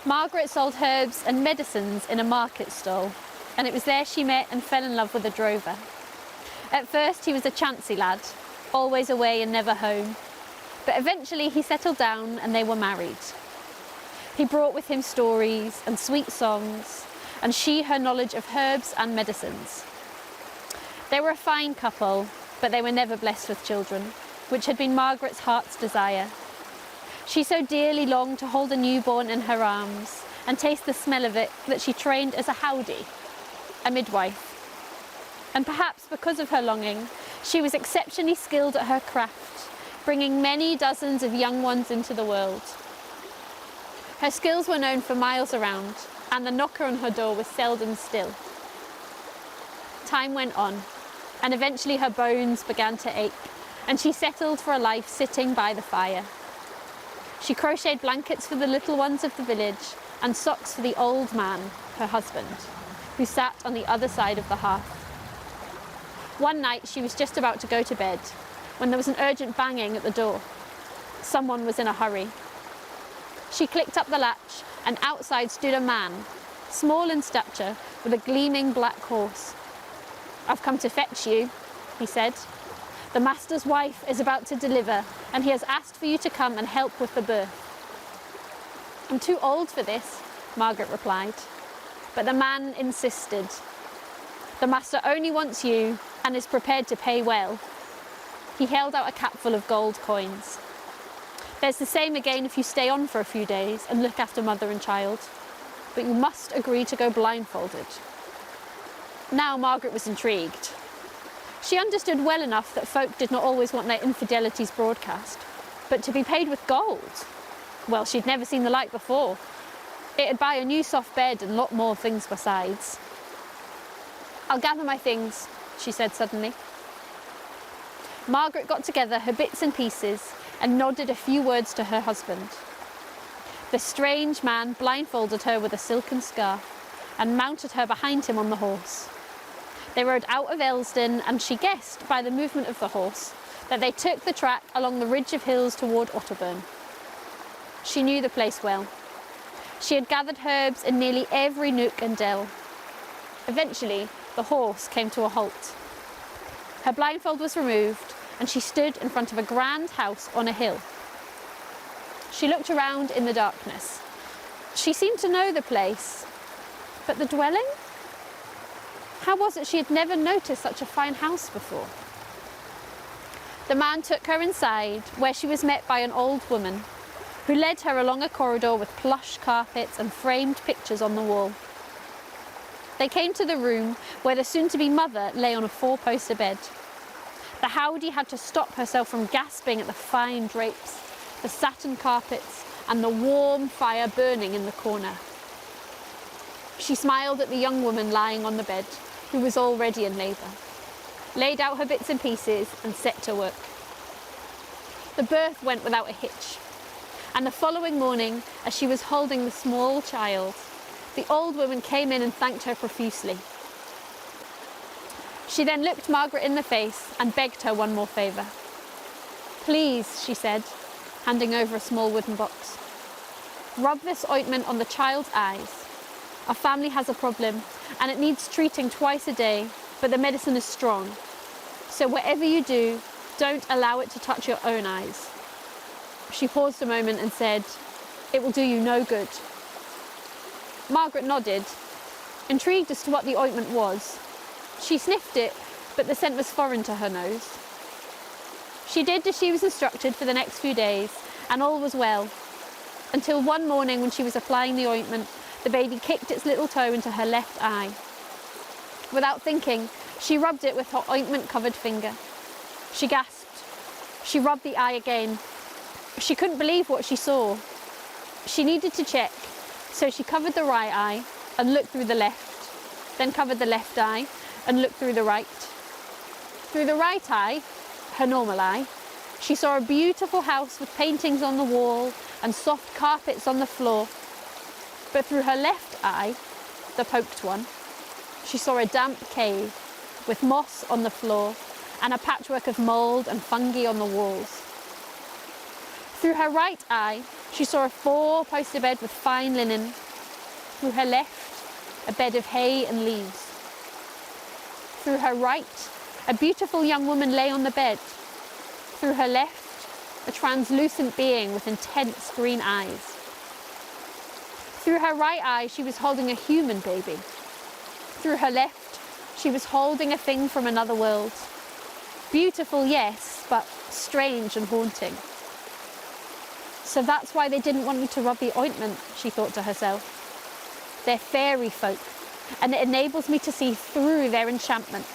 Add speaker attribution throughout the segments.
Speaker 1: Margaret sold herbs and medicines in a market stall, and it was there she met and fell in love with a drover. At first he was a chancy lad, always away and never home, but eventually he settled down and they were married. He brought with him stories and sweet songs, and she her knowledge of herbs and medicines. They were a fine couple, but they were never blessed with children, which had been Margaret's heart's desire. She so dearly longed to hold a newborn in her arms and taste the smell of it that she trained as a Howdie, a midwife. And perhaps because of her longing, she was exceptionally skilled at her craft, bringing many dozens of young ones into the world. Her skills were known for miles around, and the knocker on her door was seldom still. Time went on, and eventually her bones began to ache, and she settled for a life sitting by the fire. She crocheted blankets for the little ones of the village and socks for the old man, her husband, who sat on the other side of the hearth. One night she was just about to go to bed when there was an urgent banging at the door. Someone was in a hurry. She clicked up the latch, and outside stood a man, small in stature, with a gleaming black horse. "I've come to fetch you," he said. "The master's wife is about to deliver, and he has asked for you to come and help with the birth." "I'm too old for this," Margaret replied. But the man insisted. "The master only wants you and is prepared to pay well." He held out a capful of gold coins. "There's the same again if you stay on for a few days and look after mother and child, but you must agree to go blindfolded." Now Margaret was intrigued. She understood well enough that folk did not always want their infidelities broadcast, but to be paid with gold? Well, she'd never seen the like before. It'd buy a new soft bed and a lot more things besides. "I'll gather my things," she said suddenly. Margaret got together her bits and pieces and nodded a few words to her husband. The strange man blindfolded her with a silken scarf and mounted her behind him on the horse. They rode out of Elsdon, and she guessed by the movement of the horse that they took the track along the ridge of hills toward Otterburn. She knew the place well. She had gathered herbs in nearly every nook and dell. Eventually, the horse came to a halt. Her blindfold was removed, and she stood in front of a grand house on a hill. She looked around in the darkness. She seemed to know the place, but the dwelling? How was it she had never noticed such a fine house before? The man took her inside, where she was met by an old woman, who led her along a corridor with plush carpets and framed pictures on the wall. They came to the room where the soon-to-be mother lay on a four-poster bed. The Howdie had to stop herself from gasping at the fine drapes, the satin carpets, and the warm fire burning in the corner. She smiled at the young woman lying on the bed, who was already in labour, laid out her bits and pieces and set to work. The birth went without a hitch, and the following morning, as she was holding the small child, the old woman came in and thanked her profusely. She then looked Margaret in the face and begged her one more favour. "Please," she said, handing over a small wooden box, "rub this ointment on the child's eyes. Our family has a problem, and it needs treating twice a day, but the medicine is strong. So whatever you do, don't allow it to touch your own eyes." She paused a moment and said, "It will do you no good." Margaret nodded, intrigued as to what the ointment was. She sniffed it, but the scent was foreign to her nose. She did as she was instructed for the next few days, and all was well, until one morning when she was applying the ointment, the baby kicked its little toe into her left eye. Without thinking, she rubbed it with her ointment-covered finger. She gasped. She rubbed the eye again. She couldn't believe what she saw. She needed to check, so she covered the right eye and looked through the left, then covered the left eye and looked through the right. Through the right eye, her normal eye, she saw a beautiful house with paintings on the wall and soft carpets on the floor. But through her left eye, the poked one, she saw a damp cave with moss on the floor and a patchwork of mould and fungi on the walls. Through her right eye, She saw a 4-poster bed with fine linen. Through her left, a bed of hay and leaves. Through her right, a beautiful young woman lay on the bed. Through her left, a translucent being with intense green eyes. Through her right eye, she was holding a human baby. Through her left, she was holding a thing from another world. Beautiful, yes, but strange and haunting. So that's why they didn't want me to rub the ointment, she thought to herself. They're fairy folk, and it enables me to see through their enchantment.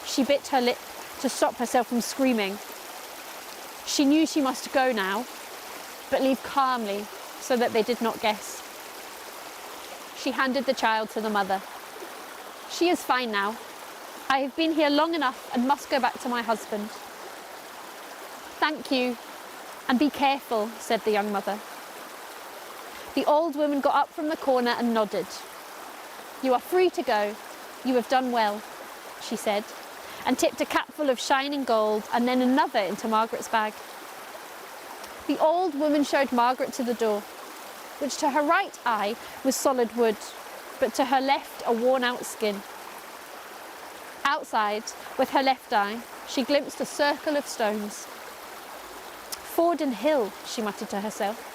Speaker 1: She bit her lip to stop herself from screaming. She knew she must go now, but leave calmly so that they did not guess. She handed the child to the mother. She is fine now. I have been here long enough and must go back to my husband. Thank you, and be careful, said the young mother. The old woman got up from the corner and nodded. You are free to go. You have done well, she said, and tipped a capful of shining gold and then another into Margaret's bag. The old woman showed Margaret to the door, which to her right eye was solid wood, but to her left a worn-out skin. Outside, with her left eye, she glimpsed a circle of stones. Fordon Hill, she muttered to herself.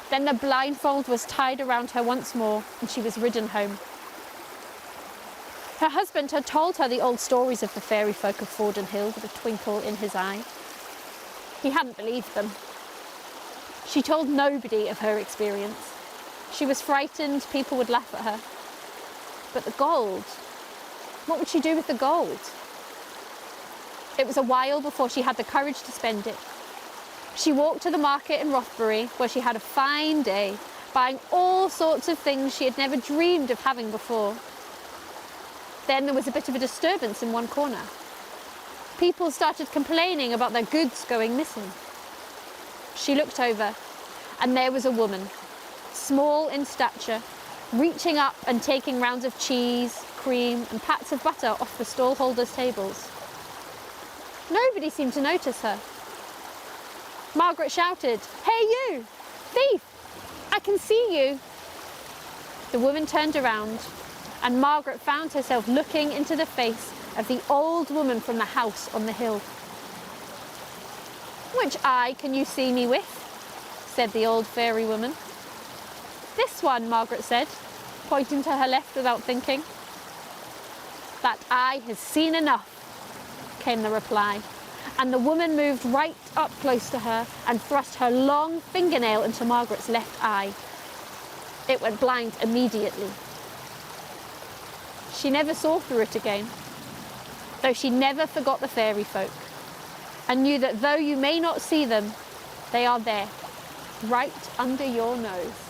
Speaker 1: Then the blindfold was tied around her once more, and she was ridden home. Her husband had told her the old stories of the fairy folk of Fordon Hill with a twinkle in his eye. He hadn't believed them. She told nobody of her experience. She was frightened people would laugh at her. But the gold, what would she do with the gold? It was a while before she had the courage to spend it. She walked to the market in Rothbury, where she had a fine day, buying all sorts of things she had never dreamed of having before. Then there was a bit of a disturbance in one corner. People started complaining about their goods going missing. She looked over, and there was a woman, small in stature, reaching up and taking rounds of cheese, cream, and pats of butter off the stallholders' tables. Nobody seemed to notice her. Margaret shouted, "Hey you! Thief! I can see you!" The woman turned around, and Margaret found herself looking into the face of the old woman from the house on the hill. "Which eye can you see me with?" said the old fairy woman. "This one," Margaret said, pointing to her left without thinking. "That eye has seen enough," came the reply, and the woman moved right up close to her and thrust her long fingernail into Margaret's left eye. It went blind immediately. She never saw through it again, though she never forgot the fairy folk, and knew that though you may not see them, they are there, right under your nose.